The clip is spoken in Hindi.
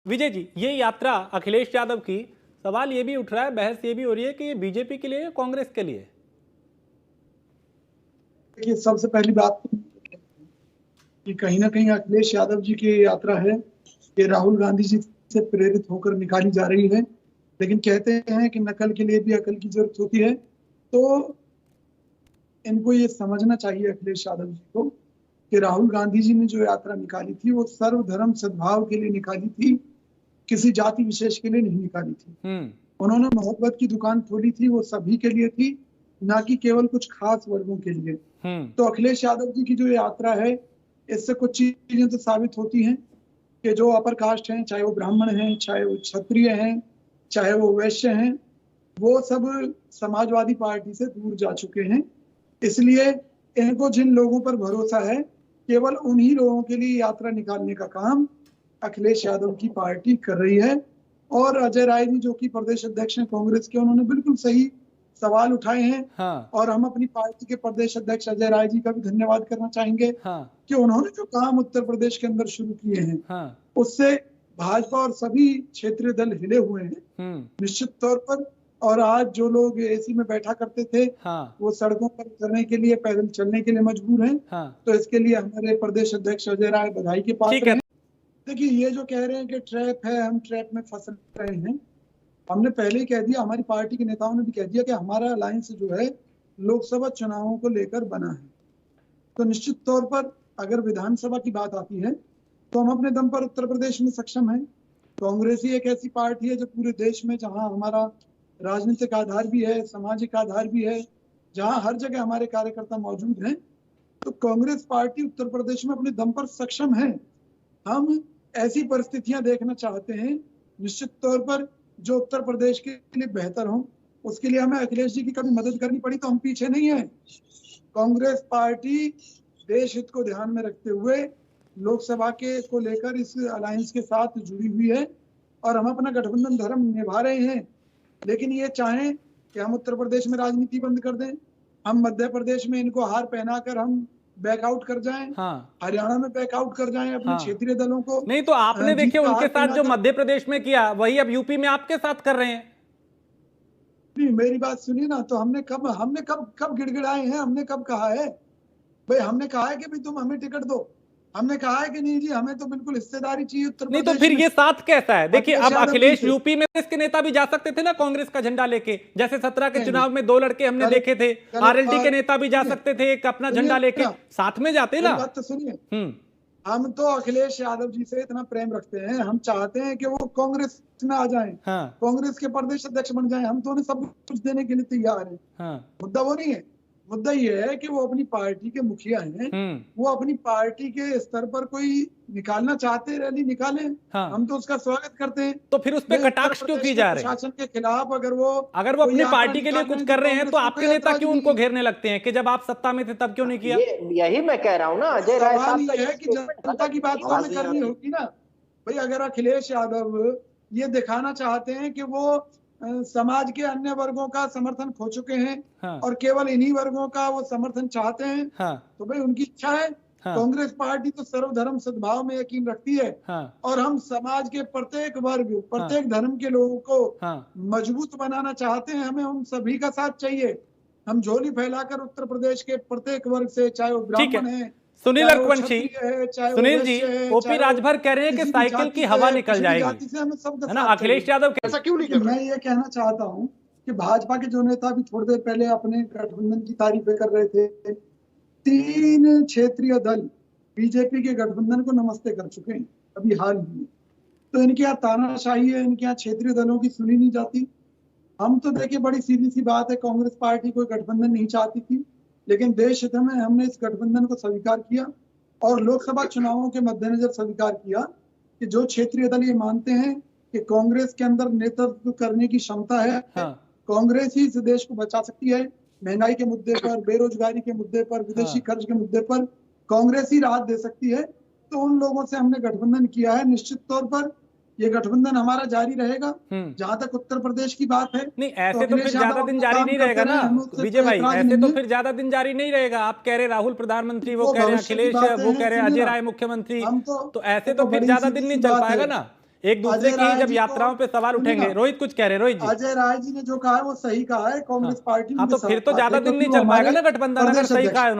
विजय जी, ये यात्रा अखिलेश यादव की, सवाल ये भी उठ रहा है, बहस ये भी हो रही है कि ये बीजेपी के लिए या कांग्रेस के लिए? देखिए, सबसे पहली बात कि कहीं ना कहीं अखिलेश यादव जी की यात्रा है, ये राहुल गांधी जी से प्रेरित होकर निकाली जा रही है। लेकिन कहते हैं कि नकल के लिए भी अकल की जरूरत होती है। तो इनको ये समझना चाहिए अखिलेश यादव जी को कि राहुल गांधी जी ने जो यात्रा निकाली थी वो सर्वधर्म सद्भाव के लिए निकाली थी, किसी जाति विशेष के लिए नहीं निकाली थी। उन्होंने मोहब्बत की दुकान खोली थी, वो सभी के लिए थी, ना कि केवल कुछ खास वर्गों के लिए। तो अखिलेश यादव जी की जो यात्रा है, इससे कुछ चीजें तो साबित होती हैं कि जो अपर कास्ट हैं, चाहे वो ब्राह्मण हैं, चाहे वो क्षत्रिय हैं, चाहे वो वैश्य हैं, वो सब समाजवादी पार्टी से दूर जा चुके हैं। इसलिए इनको जिन लोगों पर भरोसा है, केवल उन्हीं लोगों के लिए यात्रा निकालने का काम अखिलेश यादव की पार्टी कर रही है। और अजय राय जी, जो कि प्रदेश अध्यक्ष हैं कांग्रेस के, उन्होंने बिल्कुल सही सवाल उठाए हैं। और हम अपनी पार्टी के प्रदेश अध्यक्ष अजय राय जी का भी धन्यवाद करना चाहेंगे कि उन्होंने जो काम उत्तर प्रदेश के अंदर शुरू किए हैं, उससे भाजपा और सभी क्षेत्रीय दल हिले हुए हैं निश्चित तौर पर। और आज जो लोग एसी में बैठा करते थे, वो सड़कों पर उतरने के लिए, पैदल चलने के लिए मजबूर हैं। तो इसके लिए हमारे प्रदेश अध्यक्ष अजय राय बधाई के पात्र हैं। देखिए, ये जो कह रहे हैं कि ट्रैप है, हम ट्रैप में फंस रहे हैं, हमने पहले ही कह दिया, हमारी पार्टी के नेताओं ने भी कह दिया कि हमारा अलायंस जो है लोकसभा चुनावों को लेकर बना है। तो निश्चित तौर पर अगर विधानसभा की बात आती है तो हम अपने दम पर उत्तर प्रदेश में सक्षम हैं। कांग्रेस ही एक ऐसी पार्टी है जो पूरे देश में, जहां हमारा राजनीतिक आधार भी है, सामाजिक आधार भी है, जहां हर जगह हमारे कार्यकर्ता मौजूद हैं, तो कांग्रेस पार्टी उत्तर प्रदेश में अपने दम पर सक्षम है। हम ऐसी परिस्थितियां देखना चाहते हैं निश्चित तौर पर जो उत्तर प्रदेश के लिए बेहतर हो। उसके लिए हमें अखिलेश जी की कभी मदद करनी पड़ी तो हम पीछे नहीं है। कांग्रेस पार्टी देश हित को ध्यान में रखते हुए लोकसभा के को लेकर इस अलायंस के साथ जुड़ी हुई है और हम अपना गठबंधन धर्म निभा रहे हैं। लेकिन ये चाहें कि हम उत्तर प्रदेश में राजनीति बंद कर दें, हम मध्य प्रदेश में इनको हार पहनाकर हम बैकआउट कर जाएं, हरियाणा में बैकआउट कर जाएं अपने क्षेत्रीय दलों को। नहीं तो आपने देखिए उनके साथ जो मध्य प्रदेश में किया, वही अब यूपी में आपके साथ कर रहे हैं। नहीं, मेरी बात सुनिए ना, तो हमने कब गिड़गिड़ाए हैं? हमने कब कहा है भाई? हमने कहा है कि भाई तुम हमें टिकट दो? हमने कहा है कि नहीं जी, हमें तो बिल्कुल हिस्सेदारी चाहिए उत्तर प्रदेश नहीं तो फिर ये साथ कैसा है? देखिए, अब अखिलेश यूपी में इसके नेता भी जा सकते थे ना कांग्रेस का झंडा लेके, जैसे 17 के चुनाव में 2 लड़के हमने देखे थे। आरएलडी के नेता भी जा सकते थे एक अपना झंडा लेके, साथ में जाते ना। बात तो सुनिए, हम तो अखिलेश यादव जी से इतना प्रेम रखते हैं, हम चाहते हैं कि वो कांग्रेस में आ जाएं, कांग्रेस के प्रदेश अध्यक्ष बन जाएं। हम तो उन्हें सब कुछ देने के लिए तैयार हैं। मुद्दा वो नहीं है, मुद्दा ये है कि वो अपनी पार्टी के मुखिया हैं, वो अपनी पार्टी के स्तर पर कोई निकालना चाहते, रैली निकालें, हम तो उसका स्वागत करते हैं। तो फिर उस पे कटाक्ष क्यों की जा रही है? प्रशासन के खिलाफ अगर वो अपनी पार्टी के लिए कुछ कर रहे हैं तो आपके नेता क्यों उनको घेरने लगते हैं कि जब आप सत्ता में थे तब क्यों नहीं किया? यही मैं कह रहा हूँ ना, अजय राय साहब है कि जनता की बात हमें करनी होगी ना भाई। अगर अखिलेश यादव ये दिखाना चाहते हैं कि वो समाज के अन्य वर्गों का समर्थन खो चुके हैं और केवल इन्हीं वर्गों का वो समर्थन चाहते हैं, तो भाई उनकी इच्छा है। कांग्रेस पार्टी तो सर्वधर्म सद्भाव में यकीन रखती है और हम समाज के प्रत्येक वर्ग, प्रत्येक धर्म के लोगों को मजबूत बनाना चाहते हैं। हमें उन सभी का साथ चाहिए। हम झोली फैलाकर उत्तर प्रदेश के प्रत्येक वर्ग से, चाहे वो ब्राह्मण है, सुनील अरकवंशी, सुनील जी, ओपी राजभर कह रहे हैं कि साइकिल की हवा निकल जाएगी, है ना? अखिलेश यादव ऐसा क्यों नहीं कर रहे? मैं ये कहना चाहता हूं कि भाजपा के जो नेता भी थोड़ी देर पहले अपने गठबंधन की तारीफें कर रहे थे, 3 क्षेत्रीय दल बीजेपी के गठबंधन को नमस्ते कर चुके हैं अभी हाल ही में। तो इनके यहाँ तानाशाही है, इनके यहाँ क्षेत्रीय दलों की सुनी नहीं जाती। हम तो देखिए, बड़ी सीधी सी बात है, कांग्रेस पार्टी कोई गठबंधन नहीं चाहती थी, लेकिन देश हित में हमने इस गठबंधन को स्वीकार किया और लोकसभा चुनावों के मद्देनजर स्वीकार किया कि जो क्षेत्रीय दल ये मानते हैं कि कांग्रेस के अंदर नेतृत्व करने की क्षमता है, कांग्रेस ही इस देश को बचा सकती है। महंगाई के मुद्दे पर, बेरोजगारी के मुद्दे पर, विदेशी खर्च के मुद्दे पर कांग्रेस ही राहत दे सकती है। तो उन लोगों से हमने गठबंधन किया है। निश्चित तौर पर ये गठबंधन हमारा जारी रहेगा। जहां तक उत्तर प्रदेश की बात है, नहीं ऐसे तो फिर ज्यादा दिन जारी नहीं रहेगा ना विजय भाई, ऐसे तो फिर ज्यादा दिन जारी नहीं रहेगा। आप कह रहे राहुल प्रधानमंत्री, वो कह रहे अखिलेश, वो कह रहे अजय राय मुख्यमंत्री, तो ऐसे तो फिर ज्यादा दिन नहीं चल पाएगा ना। एक दूसरे की जब यात्राओं पे सवाल उठेंगे। रोहित कुछ कह रहे हैं, रोहित जी। अजय राय जी ने जो कहा है वो सही कहा है, कांग्रेस पार्टी हाँ, तो फिर तो ज्यादा दिन नहीं चल पाएगा ना गठबंधन, अगर सही कहा है।